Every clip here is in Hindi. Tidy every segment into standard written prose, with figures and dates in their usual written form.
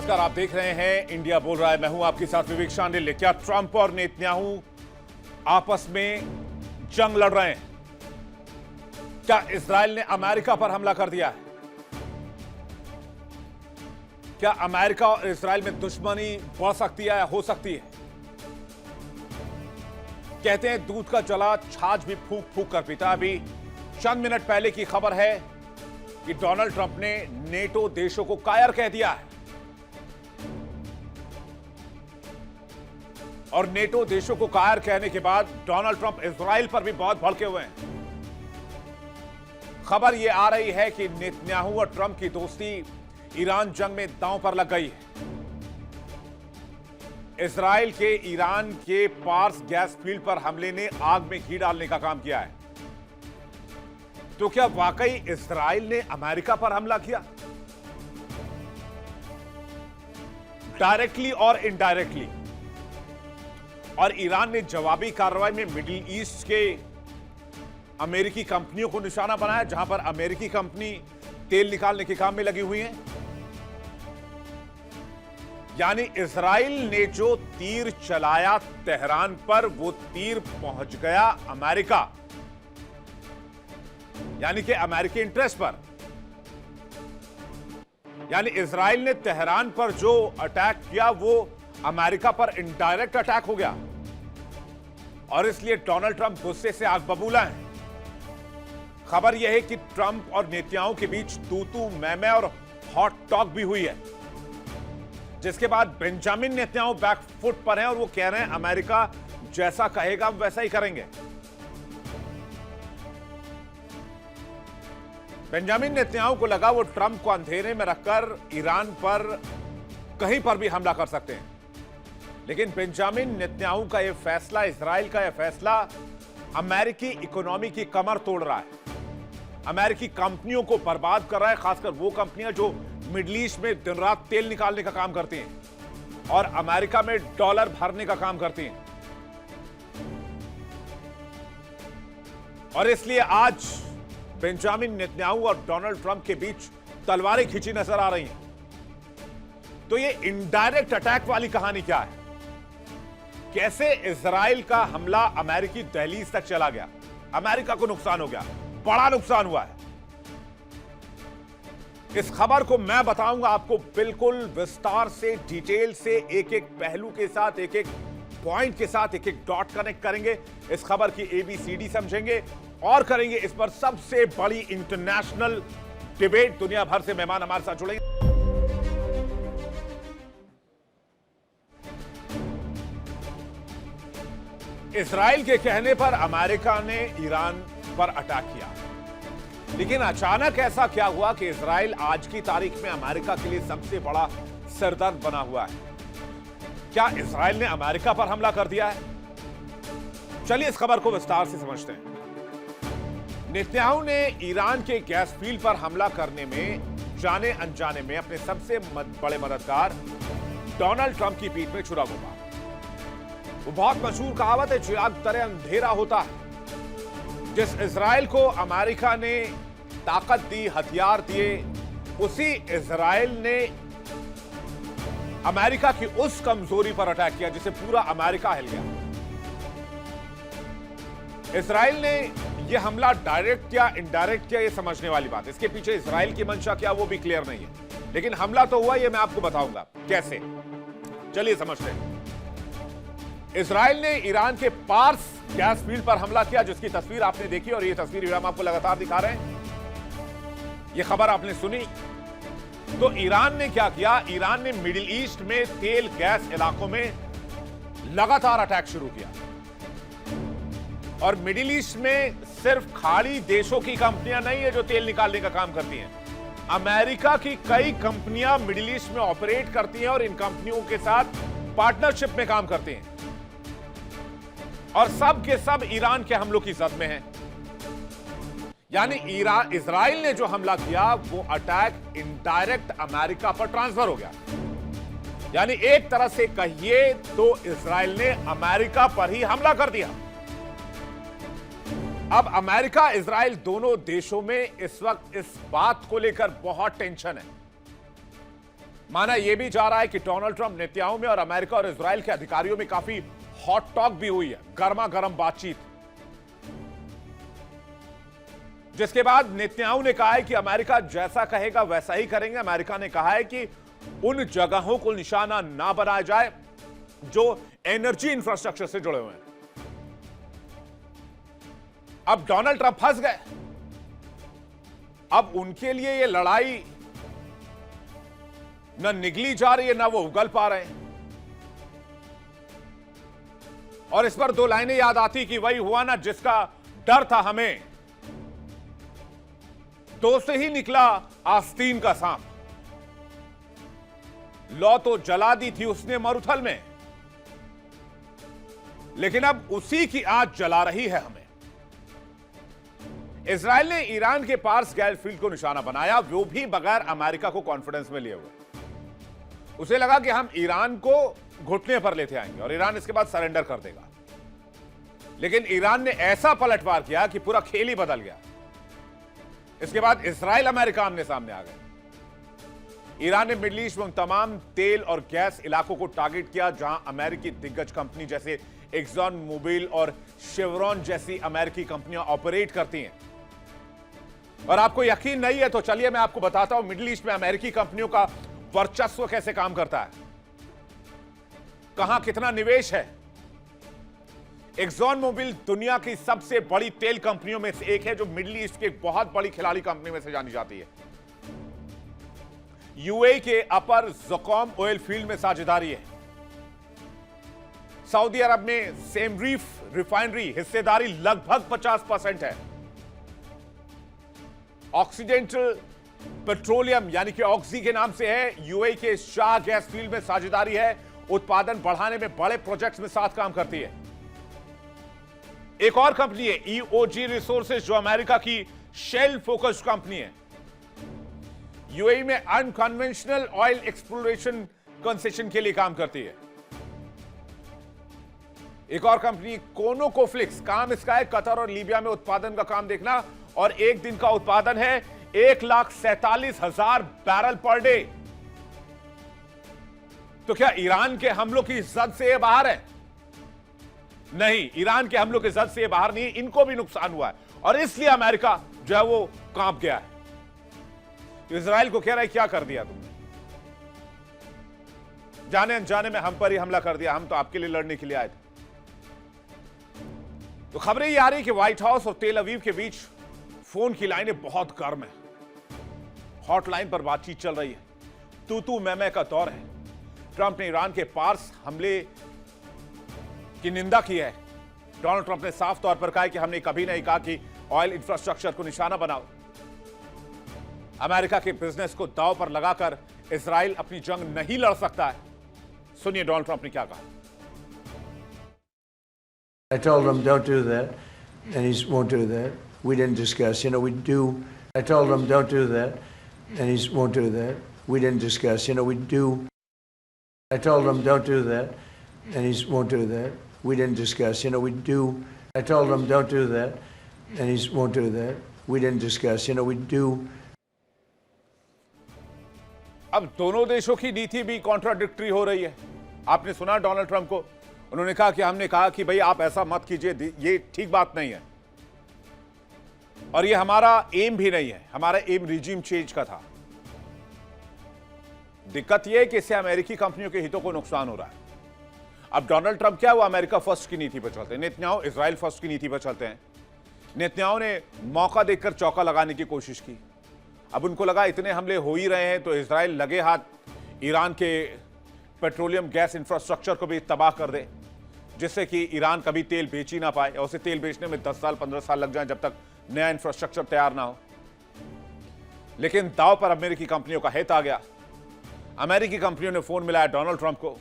नमस्कार, आप देख रहे हैं इंडिया बोल रहा है। मैं हूं आपके साथ विवेक शांडिल्य। क्या ट्रंप और नेतन्याहू आपस में जंग लड़ रहे हैं? क्या इजराइल ने अमेरिका पर हमला कर दिया है? क्या अमेरिका और इजराइल में दुश्मनी बढ़ सकती है या हो सकती है? कहते हैं दूध का जला छाछ भी फूंक फूंक कर पीता। अभी चंद मिनट पहले की खबर है कि डोनाल्ड ट्रंप ने नेटो देशों को कायर कह दिया है और नेटो देशों को कायर कहने के बाद डोनाल्ड ट्रंप इजराइल पर भी बहुत भड़के हुए हैं। खबर यह आ रही है कि नेतन्याहू और ट्रंप की दोस्ती ईरान जंग में दांव पर लग गई है। इजराइल के ईरान के पार्स गैस फील्ड पर हमले ने आग में घी डालने का काम किया है। तो क्या वाकई इजराइल ने अमेरिका पर हमला किया? डायरेक्टली और इनडायरेक्टली। और ईरान ने जवाबी कार्रवाई में मिडिल ईस्ट के अमेरिकी कंपनियों को निशाना बनाया, जहां पर अमेरिकी कंपनी तेल निकालने के काम में लगी हुई है। यानी इजराइल ने जो तीर चलाया तेहरान पर, वो तीर पहुंच गया अमेरिका, यानी कि अमेरिकी इंटरेस्ट पर। यानी इजराइल ने तेहरान पर जो अटैक किया वो अमेरिका पर इनडायरेक्ट अटैक हो गया और इसलिए डोनाल्ड ट्रंप गुस्से से आग बबूला है। खबर यह है कि ट्रंप और नेतन्याहू के बीच तू मैं और हॉट टॉक भी हुई है, जिसके बाद बेंजामिन नेतन्याहू बैक फुट पर हैं और वो कह रहे हैं अमेरिका जैसा कहेगा हम वैसा ही करेंगे। बेंजामिन नेतन्याहू को लगा वो ट्रंप को अंधेरे में रखकर ईरान पर कहीं पर भी हमला कर सकते हैं, लेकिन बेंजामिन नेतन्याहू का यह फैसला, इजराइल का यह फैसला अमेरिकी इकोनॉमी की कमर तोड़ रहा है, अमेरिकी कंपनियों को बर्बाद कर रहा है, खासकर वो कंपनियां जो मिडिल ईस्ट में दिन रात तेल निकालने का काम करती हैं और अमेरिका में डॉलर भरने का काम करती हैं। और इसलिए आज बेंजामिन नेतन्याहू और डोनाल्ड ट्रंप के बीच तलवारें खींची नजर आ रही हैं। तो ये इनडायरेक्ट अटैक वाली कहानी क्या है? कैसे इजराइल का हमला अमेरिकी दहलीज तक चला गया, अमेरिका को नुकसान हो गया, बड़ा नुकसान हुआ है। इस खबर को मैं बताऊंगा आपको बिल्कुल विस्तार से, डिटेल से, एक एक पहलू के साथ, एक एक पॉइंट के साथ, एक एक डॉट कनेक्ट करेंगे। इस खबर की ABCD समझेंगे और करेंगे इस पर सबसे बड़ी इंटरनेशनल डिबेट। दुनिया भर से मेहमान हमारे साथ जुड़ेंगे। इजराइल के कहने पर अमेरिका ने ईरान पर अटैक किया, लेकिन अचानक ऐसा क्या हुआ कि इजराइल आज की तारीख में अमेरिका के लिए सबसे बड़ा सरदर्द बना हुआ है? क्या इजराइल ने अमेरिका पर हमला कर दिया है? चलिए इस खबर को विस्तार से समझते हैं। नेतन्याहू ने ईरान के गैस फील्ड पर हमला करने में जाने अनजाने में अपने सबसे बड़े मददगार डोनाल्ड ट्रंप की पीठ में छुरा घुमा। वो बहुत मशहूर कहावत है, चिराग तरे अंधेरा होता है। जिस इजराइल को अमेरिका ने ताकत दी, हथियार दिए, उसी इजराइल ने अमेरिका की उस कमजोरी पर अटैक किया जिसे पूरा अमेरिका हिल गया। इजराइल ने यह हमला डायरेक्ट किया, इनडायरेक्ट किया, यह समझने वाली बात। इसके पीछे इजराइल की मंशा क्या वो भी क्लियर नहीं है, लेकिन हमला तो हुआ, यह मैं आपको बताऊंगा कैसे। चलिए समझते हैं। इजराइल ने ईरान के पार्स गैस फील्ड पर हमला किया, जिसकी तस्वीर आपने देखी और ये तस्वीर हम आपको लगातार दिखा रहे हैं। ये खबर आपने सुनी। तो ईरान ने क्या किया? ईरान ने मिडिल ईस्ट में तेल गैस इलाकों में लगातार अटैक शुरू किया और मिडिल ईस्ट में सिर्फ खाड़ी देशों की कंपनियां नहीं है जो तेल निकालने का काम करती हैं। अमेरिका की कई कंपनियां मिडिल ईस्ट में ऑपरेट करती हैं और इन कंपनियों के साथ पार्टनरशिप में काम करती हैं और सब के सब ईरान के हमलों की जद में हैं। यानी इजराइल ने जो हमला किया वो अटैक इनडायरेक्ट अमेरिका पर ट्रांसफर हो गया। यानी एक तरह से कहिए तो इजराइल ने अमेरिका पर ही हमला कर दिया। अब अमेरिका, इजराइल दोनों देशों में इस वक्त इस बात को लेकर बहुत टेंशन है माना यह भी जा रहा है कि डोनाल्ड ट्रंप नेतन्याहू में और अमेरिका और इजराइल के अधिकारियों में काफी हॉट टॉक भी हुई है, गर्मा गर्म बातचीत, जिसके बाद नेतन्याहू ने कहा है कि अमेरिका जैसा कहेगा वैसा ही करेंगे। अमेरिका ने कहा है कि उन जगहों को निशाना ना बनाया जाए जो एनर्जी इंफ्रास्ट्रक्चर से जुड़े हुए हैं। अब डोनाल्ड ट्रंप फंस गए। अब उनके लिए यह लड़ाई न निगली जा रही है, ना वो उगल पा रहे हैं। और इस पर दो लाइनें याद आती कि वही हुआ ना जिसका डर था हमें, दो से ही निकला आस्तीन का सांप। लौ तो जला दी थी उसने मरुथल में, लेकिन अब उसी की आग जला रही है हमें। इजराइल ने ईरान के पार्स गैस फील्ड को निशाना बनाया, वो भी बगैर अमेरिका को कॉन्फिडेंस में लिए हुए। उसे लगा कि हम ईरान को घुटने पर लेते आएंगे और ईरान इसके बाद सरेंडर कर देगा, लेकिन ईरान ने ऐसा पलटवार किया कि पूरा खेल ही बदल गया। इसके बाद इजराइल अमेरिका आमने सामने आ गए। ईरान ने मिडिल ईस्ट में तमाम तेल और गैस इलाकों को टारगेट किया जहां अमेरिकी दिग्गज कंपनी जैसे एक्सॉन मोबिल और शेवरॉन जैसी अमेरिकी कंपनियां ऑपरेट करती हैं। और आपको यकीन नहीं है तो चलिए मैं आपको बताता हूं मिडिल ईस्ट में अमेरिकी कंपनियों का वर्चस्व कैसे काम करता है, कहां कितना निवेश है। एक्सॉन मोबिल दुनिया की सबसे बड़ी तेल कंपनियों में से एक है, जो मिडिल ईस्ट की एक बहुत बड़ी खिलाड़ी कंपनी में से जानी जाती है। यूएई के अपर ज़क़ोम ऑयल फील्ड में साझेदारी है। सऊदी अरब में सेमरीफ रिफाइनरी हिस्सेदारी लगभग 50% है। ऑक्सीडेंटल पेट्रोलियम यानी कि ऑक्सी के नाम से है, यूएई के शाह गैस फील्ड में साझेदारी है। उत्पादन बढ़ाने में बड़े प्रोजेक्ट्स में साथ काम करती है। एक और कंपनी है ईओजी रिसोर्सेज, जो अमेरिका की शेल फोकस्ड कंपनी है। यूएई में अनकन्वेंशनल ऑयल एक्सप्लोरेशन कंसेशन के लिए काम करती है। एक और कंपनी कोनोकोफ्लिक्स, काम इसका है कतर और लीबिया में उत्पादन का काम देखना, और एक दिन का उत्पादन है 1,47,000 बैरल पर डे। तो क्या ईरान के हमलों की जद से ये बाहर है? नहीं, ईरान के हमलों की जद से ये बाहर नहीं, इनको भी नुकसान हुआ है और इसलिए अमेरिका जो है वो कांप गया है। तो इजराइल को कह रहा है क्या कर दिया तुमने, जाने अनजाने में हम पर ही हमला कर दिया, हम तो आपके लिए लड़ने के लिए आए थे। तो खबरें ये आ रही कि व्हाइट हाउस और तेल अवीव के बीच फोन की लाइनें बहुत गर्म है। हॉटलाइन पर बातचीत चल रही है, तू मैं का दौर है। ट्रंप ने ईरान के पार्स हमले की निंदा की है। डोनाल्ड ट्रंप ने साफ तौर पर कहा है कि हमने कभी नहीं कहा कि ऑयल इंफ्रास्ट्रक्चर को निशाना बनाओ। अमेरिका के बिजनेस को दांव पर लगाकर इजराइल अपनी जंग नहीं लड़ सकता है। सुनिए डोनाल्ड ट्रंप ने क्या कहा। I told him don't do that, and he won't do that. We didn't discuss. We do. I told him don't do that, and he won't do that. We didn't discuss. We do. I told him don't do that, and he won't do that. We didn't discuss. We do. I told him don't do that, and he won't do that. We didn't discuss. We do. अब दोनों देशों की नीति भी कॉन्ट्राडिक्टरी हो रही है। आपने सुना डोनाल्ड ट्रंप को, उन्होंने कहा कि हमने कहा कि भाई आप ऐसा मत कीजिए, ये ठीक बात नहीं है और ये हमारा एम भी नहीं है, हमारा एम रिजीम चेंज का था। दिक्कत यह है कि इससे अमेरिकी कंपनियों के हितों को नुकसान हो रहा है। अब डोनाल्ड ट्रंप क्या, वो अमेरिका फर्स्ट की नीति पर चलते हैं, नेतन्याहू इजराइल फर्स्ट की नीति पर चलते हैं। नेतन्याहू ने मौका देखकर चौका लगाने की कोशिश की। अब उनको लगा इतने हमले हो ही रहे हैं तो इजराइल लगे हाथ ईरान के पेट्रोलियम गैस इंफ्रास्ट्रक्चर को भी तबाह कर दे, जिससे कि ईरान कभी तेल बेच ही ना पाए और उसे तेल बेचने में 10 साल 15 साल लग जाए जब तक नया इंफ्रास्ट्रक्चर तैयार ना हो। लेकिन दांव पर अमेरिकी कंपनियों का हित आ गया। अमेरिकी कंपनियों ने फोन मिलाया डोनाल्ड ट्रंप को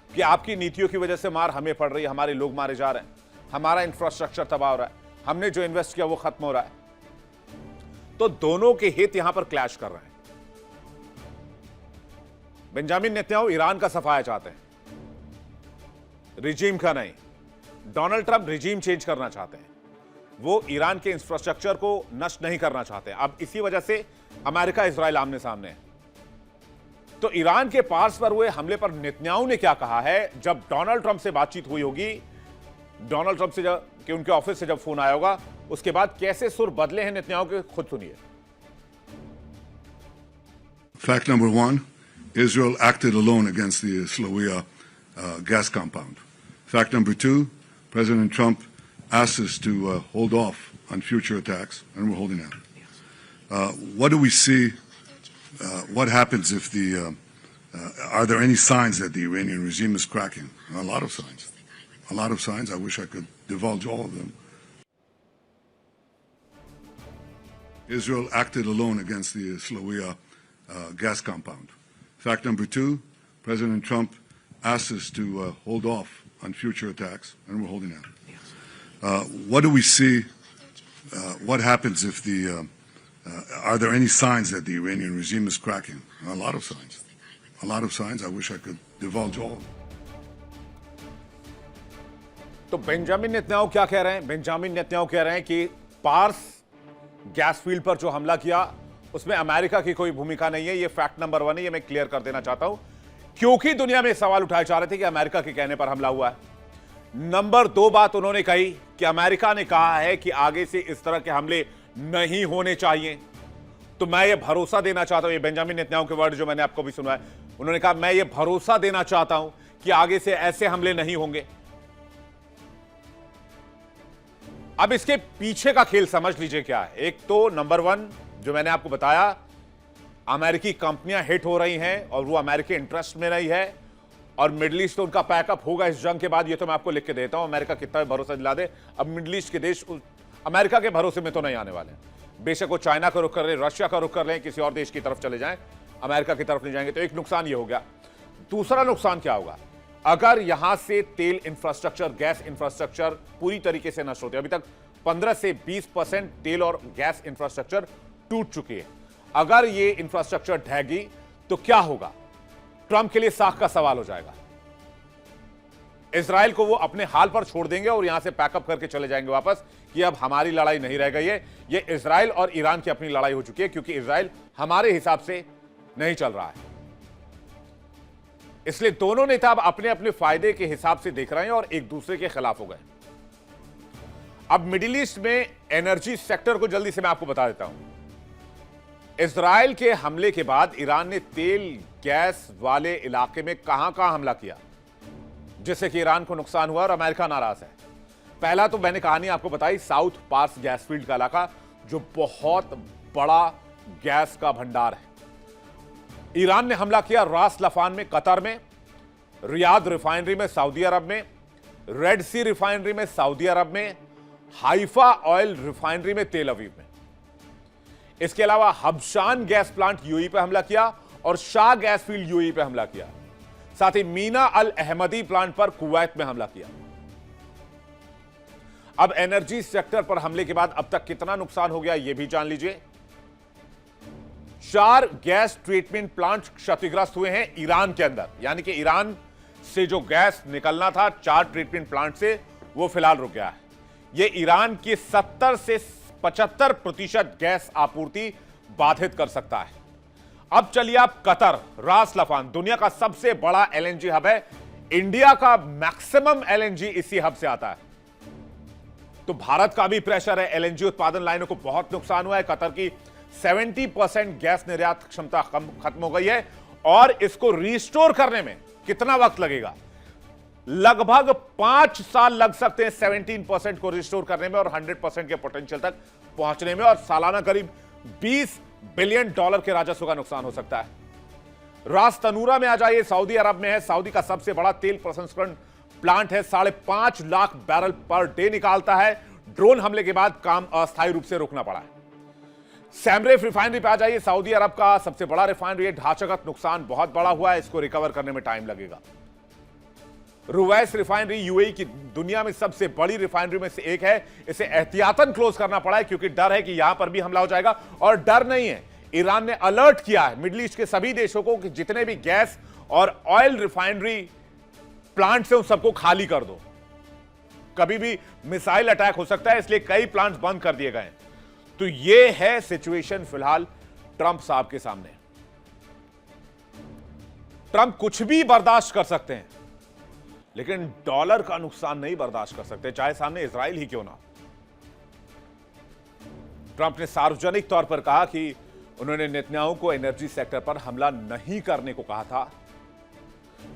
कि आपकी नीतियों की वजह से मार हमें पड़ रही है, हमारे लोग मारे जा रहे हैं, हमारा इंफ्रास्ट्रक्चर तबाह हो रहा है, हमने जो इन्वेस्ट किया वो खत्म हो रहा है। तो दोनों के हित यहां पर क्लैश कर रहे हैं। बेंजामिन नेतन्याहू ईरान का सफाया चाहते हैं, रिजीम का नहीं। डोनाल्ड ट्रंप रिजीम चेंज करना चाहते हैं, वो ईरान के इंफ्रास्ट्रक्चर को नष्ट नहीं करना चाहते। अब इसी वजह से अमेरिका इजराइल आमने सामने है। तो ईरान के पार्स पर हुए हमले पर नेतन्याहू ने क्या कहा है? जब डोनाल्ड ट्रंप से बातचीत हुई होगी, डोनाल्ड ट्रंप से जब कि उनके ऑफिस से जब फोन आया होगा, उसके बाद कैसे सुर बदले हैं नेतन्याहू के, खुद सुनिए। Fact number one, Israel acted alone against the Slawia gas compound. Fact number two, President Trump asked us to hold off on future attacks, and we're holding out. What do we see? What happens if are there any signs that the Iranian regime is cracking? A lot of signs. A lot of signs. I wish I could divulge all of them. Israel acted alone against the Slawia gas compound. Fact number two, President Trump asked us to hold off on future attacks, and we're holding out. What do we see? What happens if are there any signs that the Iranian regime is cracking? A lot of signs. A lot of signs. I wish I could divulge all of them. तो बेंजामिन नेतन्याहू क्या कह रहे हैं? बेंजामिन नेतन्याहू कह रहे हैं कि पार्स गैस फील्ड पर जो हमला किया उसमें अमेरिका की कोई भूमिका नहीं है। ये फैक्ट नंबर 1 है, ये मैं क्लियर कर देना चाहता हूं, क्योंकि दुनिया में सवाल उठाए जा रहे थे कि अमेरिका के कहने पर हमला हुआ है। नंबर 2 बात उन्होंने कही कि अमेरिका ने कहा है कि आगे से इस तरह के हमले नहीं होने चाहिए। तो मैं ये भरोसा देना चाहता हूं, ये बेंजामिन नेतन्याहू के वर्ड जो मैंने आपको भी सुना है, उन्होंने कहा मैं ये भरोसा देना चाहता हूं कि आगे से ऐसे हमले नहीं होंगे। अब इसके पीछे का खेल समझ लीजिए क्या है। एक तो नंबर 1 जो मैंने आपको बताया, अमेरिकी कंपनियां हिट हो रही हैं और वो अमेरिकी इंटरेस्ट में नहीं है, और मिडिल ईस्ट तो उनका पैकअप होगा इस जंग के बाद। ये तो मैं आपको लिख के देता हूं, अमेरिका कितना भरोसा दिला दे। अब मिडिल ईस्ट के देश अमेरिका के भरोसे में तो नहीं आने वाले। बेशक वो चाइना का रुख कर रहे, रशिया का रुख कर रहे हैं, किसी और देश की तरफ चले जाएं, अमेरिका की तरफ नहीं जाएंगे। तो एक नुकसान ये हो गया। दूसरा नुकसान क्या होगा? अगर यहां से तेल इंफ्रास्ट्रक्चर, गैस इंफ्रास्ट्रक्चर पूरी तरीके से नष्ट होते, अभी तक 15 से 20% तेल और गैस इंफ्रास्ट्रक्चर टूट चुकी है। अगर ये इंफ्रास्ट्रक्चर ढहेगी तो क्या होगा? ट्रंप के लिए साख का सवाल हो जाएगा। इजराइल को वो अपने हाल पर छोड़ देंगे और यहां से पैकअप करके चले जाएंगे वापस कि अब हमारी लड़ाई नहीं रह गई है। ये इजराइल और ईरान की अपनी लड़ाई हो चुकी है, क्योंकि इजराइल हमारे हिसाब से नहीं चल रहा है। इसलिए दोनों नेता अब अपने अपने फायदे के हिसाब से देख रहे हैं और एक दूसरे के खिलाफ हो गए। अब मिडिल ईस्ट में एनर्जी सेक्टर को जल्दी से मैं आपको बता देता हूं। इजराइल के हमले के बाद ईरान ने तेल गैस वाले इलाके में कहां कहां हमला किया, जिससे कि ईरान को नुकसान हुआ और अमेरिका नाराज है। पहला तो मैंने कहानी आपको बताई, साउथ पार्स गैस फील्ड का इलाका जो बहुत बड़ा गैस का भंडार है। ईरान ने हमला किया रास लफान में, कतर में, रियाद रिफाइनरी में सऊदी अरब में, रेड सी रिफाइनरी में सऊदी अरब में, हाइफा ऑयल रिफाइनरी में तेल अवीव में। इसके अलावा हबशान गैस प्लांट यूएई पे हमला किया और शाह गैस फील्ड यूएई पे हमला किया। साथ ही मीना अल अहमदी प्लांट पर कुवैत में हमला किया। अब एनर्जी सेक्टर पर हमले के बाद अब तक कितना नुकसान हो गया यह भी जान लीजिए। 4 गैस ट्रीटमेंट प्लांट क्षतिग्रस्त हुए हैं ईरान के अंदर, यानी कि ईरान से जो गैस निकलना था 4 ट्रीटमेंट प्लांट से, वो फिलहाल रुक गया है। यह ईरान की 70 से 75% गैस आपूर्ति बाधित कर सकता है। अब चलिए आप कतर, रास लफान दुनिया का सबसे बड़ा एलएनजी हब है। इंडिया का मैक्सिमम एलएनजी इसी हब से आता है। तो भारत का भी प्रेशर है, एलएनजी उत्पादन लाइनों को बहुत नुकसान हुआ है। कतर की 70% गैस निर्यात क्षमता खत्म हो गई है और इसको रिस्टोर करने में कितना वक्त लगेगा? लगभग 5 साल लग सकते हैं 17% को रिस्टोर करने में और 100% के पोटेंशियल तक पहुंचने में, और सालाना करीब $20 बिलियन के राजस्व का नुकसान हो सकता है। रास तनूरा में आ जाइए, सऊदी अरब में है। सऊदी का सबसे बड़ा तेल प्रसंस्करण प्लांट है, 5.5 लाख बैरल पर डे निकालता है। ड्रोन हमले के बाद काम अस्थायी रूप से रोकना पड़ा है। सैमरेफ रिफाइनरी पे आ जाइए, सऊदी अरब का सबसे बड़ा रिफाइनरी है। ढांचागत नुकसान बहुत बड़ा हुआ है, इसको रिकवर करने में टाइम लगेगा। रुवैस रिफाइनरी यूएई की दुनिया में सबसे बड़ी रिफाइनरी में से एक है। इसे एहतियातन क्लोज करना पड़ा है क्योंकि डर है कि यहां पर भी हमला हो जाएगा। और डर नहीं है, ईरान ने अलर्ट किया है मिडिल ईस्ट के सभी देशों को कि जितने भी गैस और ऑयल रिफाइनरी प्लांट से उन सबको खाली कर दो, कभी भी मिसाइल अटैक हो सकता है, इसलिए कई प्लांट्स बंद कर दिए गए हैं। तो यह है सिचुएशन फिलहाल ट्रंप साहब के सामने। ट्रंप कुछ भी बर्दाश्त कर सकते हैं, लेकिन डॉलर का नुकसान नहीं बर्दाश्त कर सकते, चाहे सामने इजराइल ही क्यों ना। ट्रंप ने सार्वजनिक तौर पर कहा कि उन्होंने नेतन्याहू को एनर्जी सेक्टर पर हमला नहीं करने को कहा था।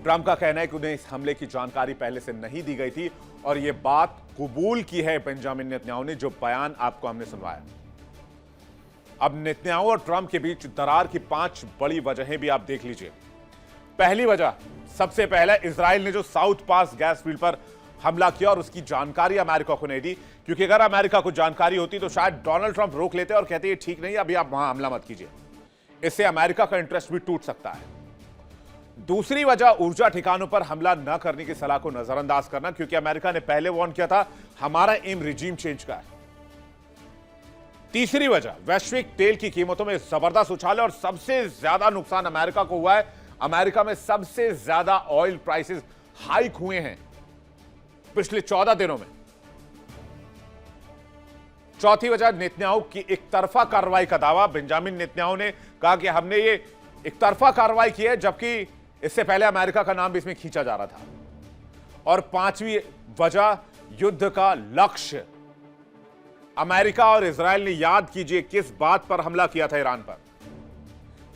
ट्रंप का कहना है कि उन्हें इस हमले की जानकारी पहले से नहीं दी गई थी और यह बात कबूल की है बेंजामिन नेतन्याहू ने, जो बयान आपको हमने सुनवाया। अब नेतन्याहू और ट्रंप के बीच दरार की 5 बड़ी वजहें भी आप देख लीजिए। पहली वजह, सबसे पहले इजराइल ने जो साउथ पास गैस फील्ड पर हमला किया और उसकी जानकारी अमेरिका को नहीं दी, क्योंकि अगर अमेरिका को जानकारी होती तो शायद डोनाल्ड ट्रंप रोक लेते और कहते ये ठीक नहीं, अभी आप वहां हमला मत कीजिए। इससे अमेरिका का इंटरेस्ट भी टूट सकता है। दूसरी वजह, ऊर्जा ठिकानों पर हमला न करने की सलाह को नजरअंदाज करना, क्योंकि अमेरिका ने पहले वार्न किया था हमारा एम रिजीम चेंज का है। तीसरी वजह, वैश्विक तेल की कीमतों में जबरदस्त उछाल है और सबसे ज्यादा नुकसान अमेरिका को हुआ है। अमेरिका में सबसे ज्यादा ऑयल प्राइसेस हाइक हुए हैं पिछले 14 दिनों में। चौथी वजह, नेतन्याहू की एक तरफा कार्रवाई का दावा। बेंजामिन नेतन्याहू ने कहा कि हमने ये एक तरफा कार्रवाई की है, जबकि इससे पहले अमेरिका का नाम भी इसमें खींचा जा रहा था। और पांचवी वजह, युद्ध का लक्ष्य। अमेरिका और इजराइल ने, याद कीजिए, किस बात पर हमला किया था ईरान पर।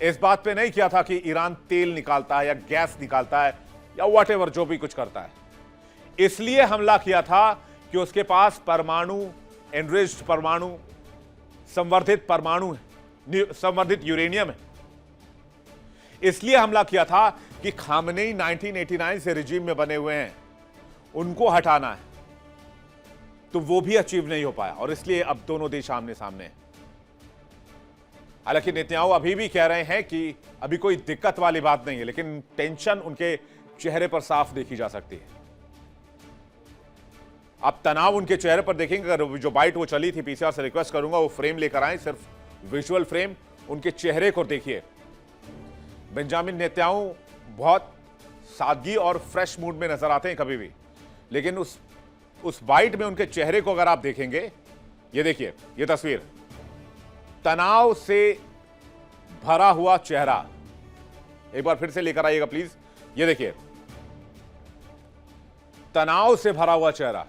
इस बात पे नहीं किया था कि ईरान तेल निकालता है या गैस निकालता है या व्हाटएवर जो भी कुछ करता है। इसलिए हमला किया था कि उसके पास परमाणु, एनरिच्ड परमाणु, संवर्धित यूरेनियम है। इसलिए हमला किया था कि खामनेई 1989 से रिजीम में बने हुए हैं, उनको हटाना है, तो वो भी अचीव नहीं हो पाया और इसलिए अब दोनों देश आमने सामने हैं। हालांकि नेतन्याहू अभी भी कह रहे हैं कि अभी कोई दिक्कत वाली बात नहीं है, लेकिन टेंशन उनके चेहरे पर साफ देखी जा सकती है। आप तनाव उनके चेहरे पर देखेंगे। अगर जो बाइट वो चली थी, पीसीआर से रिक्वेस्ट करूंगा वो फ्रेम लेकर आए, सिर्फ विजुअल फ्रेम, उनके चेहरे को देखिए। बेंजामिन नेतन्याहू बहुत सादगी और फ्रेश मूड में नजर आते हैं कभी भी, लेकिन उस बाइट में उनके चेहरे को अगर आप देखेंगे, ये देखिए, ये तस्वीर, तनाव से भरा हुआ चेहरा। एक बार फिर से लेकर आइएगा प्लीज। ये देखिए, तनाव से भरा हुआ चेहरा।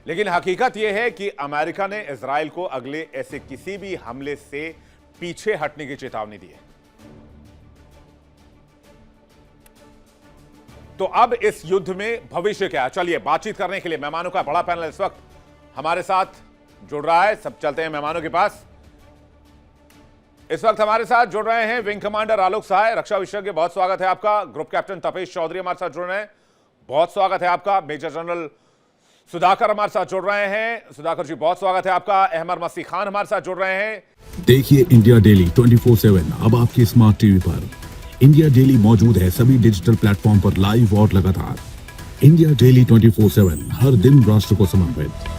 लेकिन हकीकत यह है कि अमेरिका ने इजराइल को अगले ऐसे किसी भी हमले से पीछे हटने की चेतावनी दी है। तो अब इस युद्ध में भविष्य क्या है, चलिए बातचीत करने के लिए मेहमानों का बड़ा पैनल इस वक्त हमारे साथ जुड़ रहा है। सब चलते हैं मेहमानों के पास। इस वक्त हमारे साथ जुड़ रहे हैं विंग कमांडर आलोक सहाय, रक्षा विशेषज्ञ, बहुत स्वागत है आपका। ग्रुप कैप्टन तपेश चौधरी हमारे साथ जुड़ रहे हैं, बहुत स्वागत है आपका। मेजर जनरल सुधाकर हमारे साथ जुड़ रहे हैं, सुधाकर जी बहुत स्वागत है आपका। अहमद मसी खान हमारे साथ जुड़ रहे हैं। देखिए इंडिया डेली 24/7 अब आपके स्मार्ट टीवी पर। इंडिया डेली मौजूद है सभी डिजिटल प्लेटफॉर्म पर लाइव और लगातार। इंडिया डेली 24/7 हर दिन राष्ट्र को समर्पित।